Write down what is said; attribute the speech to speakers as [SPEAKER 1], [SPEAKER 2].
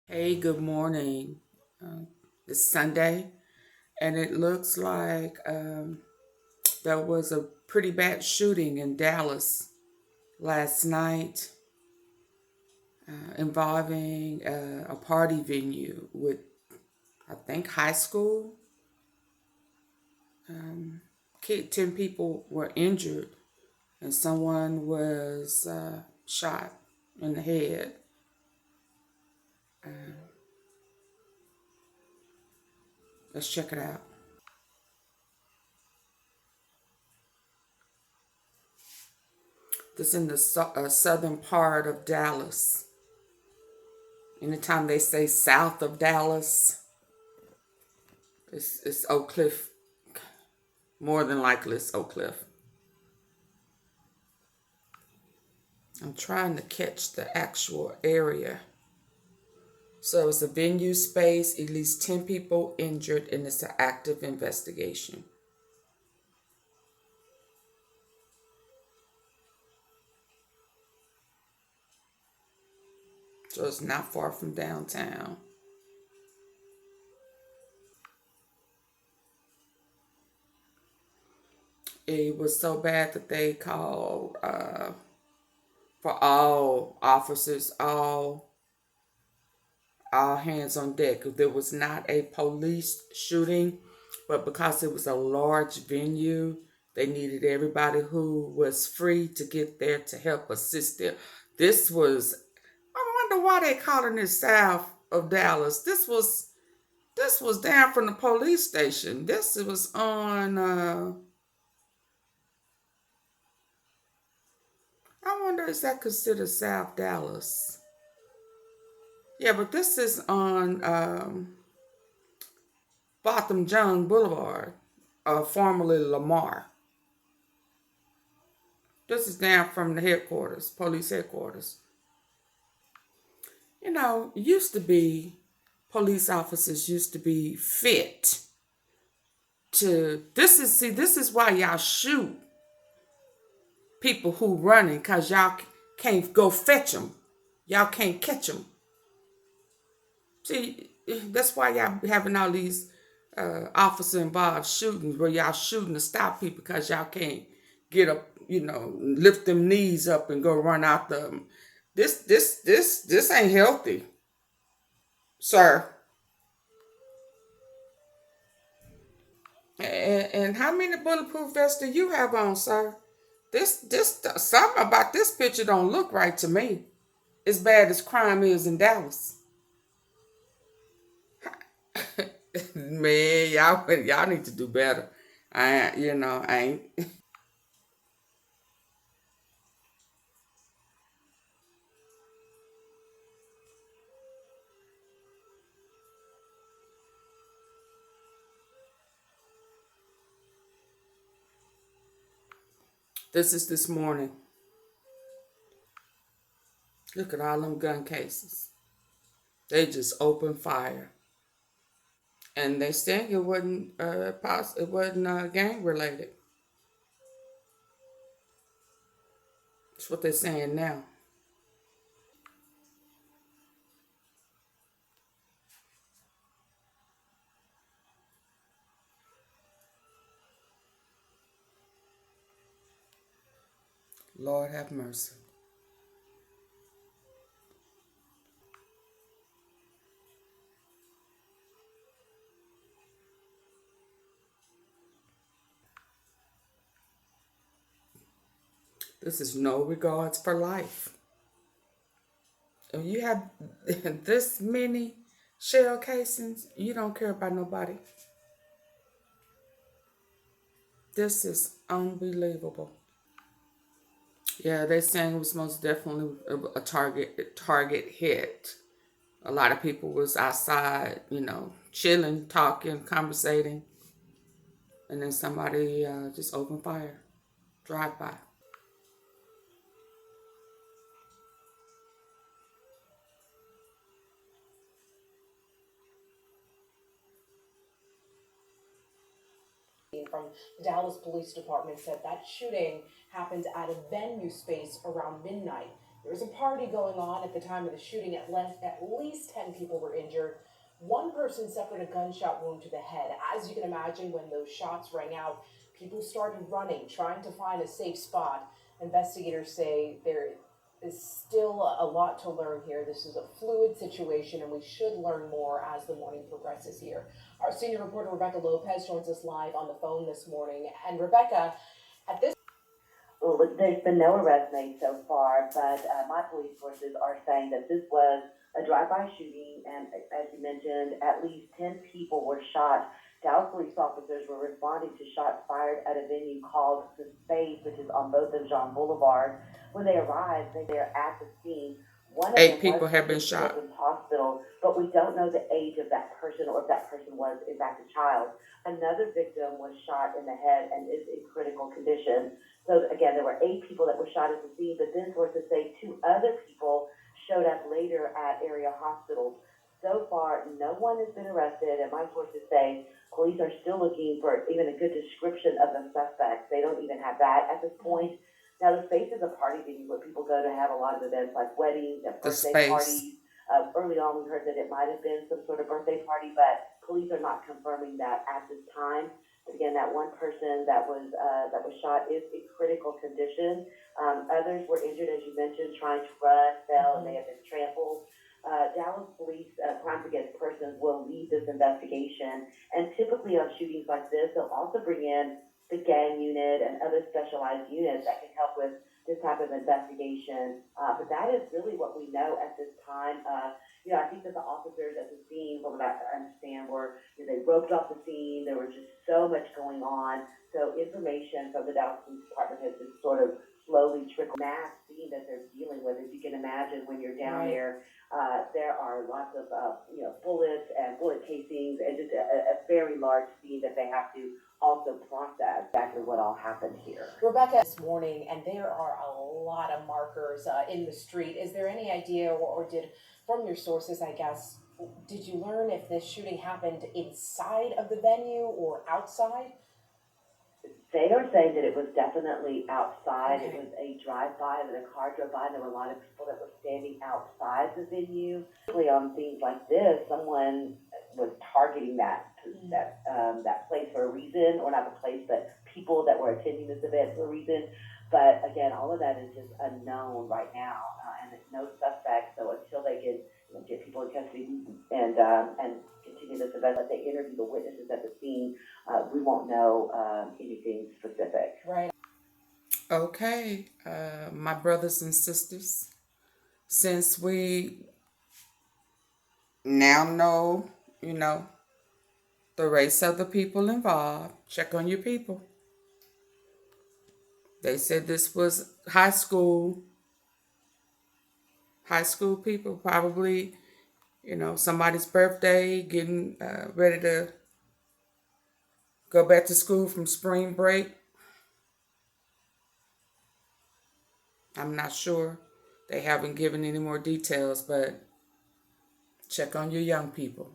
[SPEAKER 1] Hey, good morning. It's Sunday, and it looks like there was a pretty bad shooting in Dallas last night involving a party venue with, I think, high school. 10 people were injured, and someone was shot in the head. Let's check it out. This is in the southern part of Dallas. Anytime they say south of Dallas, it's Oak Cliff. More than likely, it's Oak Cliff. I'm trying to catch the actual area. So it's a venue space, at least 10 people injured, and it's an active investigation. So it's not far from downtown. It was so bad that they called for all officers, all hands on deck. There was not a police shooting, but because it was a large venue, they needed everybody who was free to get there to help assist them. This was, I wonder why they calling it south of Dallas. This was down from the police station. This was on. I wonder, is that considered South Dallas? Yeah, but this is on Botham Jean Boulevard, formerly Lamar. This is down from the headquarters, police headquarters. Used to be police officers used to be fit to this is why y'all shoot people who running, cause y'all can't go fetch them. Y'all can't catch them. See, that's why y'all having all these officer involved shootings where y'all shooting to stop people because y'all can't get up, lift them knees up and go run out them. This ain't healthy, sir. And how many bulletproof vests do you have on, sir? This something about this picture don't look right to me. As bad as crime is in Dallas. Man, y'all need to do better. I ain't. This is this morning. Look at all them gun cases. They just opened fire, and they saying it wasn't it wasn't gang related. That's what they're saying now. Lord have mercy. This is no regards for life. If you have this many shell casings, you don't care about nobody. This is unbelievable. Yeah, they're saying it was most definitely a target hit. A lot of people was outside, chilling, talking, conversating, and then somebody just opened fire, drive by.
[SPEAKER 2] From the Dallas Police Department said that shooting happened at a venue space around midnight. There was a party going on at the time of the shooting. At least 10 people were injured. One person suffered a gunshot wound to the head. As you can imagine, when those shots rang out, people started running, trying to find a safe spot. Investigators say there is still a lot to learn here. This is a fluid situation, and we should learn more as the morning progresses here. Our senior reporter, Rebecca Lopez, joins us live on the phone this morning. And Rebecca, at this
[SPEAKER 3] Well, there's been no arrest made so far, but my police sources are saying that this was a drive-by shooting, and as you mentioned, at least 10 people were shot. Dallas police officers were responding to shots fired at a venue called The Space, which is on both of John Boulevard. When they arrived, they are at the scene. One of
[SPEAKER 1] 8
[SPEAKER 3] them
[SPEAKER 1] people
[SPEAKER 3] was
[SPEAKER 1] have been
[SPEAKER 3] taken to
[SPEAKER 1] shot.
[SPEAKER 3] Children's Hospital, but we don't know the age of that person or if that person was, in fact, a child. Another victim was shot in the head and is in critical condition. So again, there were 8 people that were shot at the scene, but then sources say 2 other people showed up later at area hospitals. So far, no one has been arrested, and my sources say police are still looking for even a good description of the suspects. They don't even have that at this point. Now, The Space is a party venue where people go to have a lot of events like weddings and
[SPEAKER 1] The
[SPEAKER 3] birthday
[SPEAKER 1] space.
[SPEAKER 3] parties. Early on, we heard that it might have been some sort of birthday party, but police are not confirming that at this time. But again, that one person that was shot is in critical condition. Others were injured, as you mentioned, trying to run, fell, and may have been trampled. Dallas Police Crimes Against Persons will lead this investigation, and typically on shootings like this, they'll also bring in the gang unit and other specialized units that can help with this type of investigation. But that is really what we know at this time. I think that the officers at the scene, from what I understand, were they roped off the scene. There was just so much going on. So information from the Dallas Police Department has just sort of slowly trickled. Mass scene that they're dealing with, as you can imagine, when you're down there, there are lots of bullets and bullet casings, and just a very large scene that they have to also process exactly what all happened here.
[SPEAKER 2] Rebecca, this morning, and there are a lot of markers in the street. Is there any idea, or did, from your sources, I guess, did you learn if this shooting happened inside of the venue or outside?
[SPEAKER 3] They are saying that it was definitely outside.
[SPEAKER 2] Okay.
[SPEAKER 3] It was a drive-by, that a car drove by, and there were a lot of people that were standing outside the venue. Usually on things like this, someone was targeting that place for a reason, or not the place, but people that were attending this event for a reason. But again, all of that is just unknown right now, and there's no suspect. So until they can get people in custody and continue this event, let they interview the witnesses at the scene, we won't know anything specific.
[SPEAKER 2] Right.
[SPEAKER 1] Okay, my brothers and sisters, since we now know, the race of the people involved, check on your people. They said this was high school people, probably, somebody's birthday, getting ready to go back to school from spring break. I'm not sure. They haven't given any more details, but check on your young people.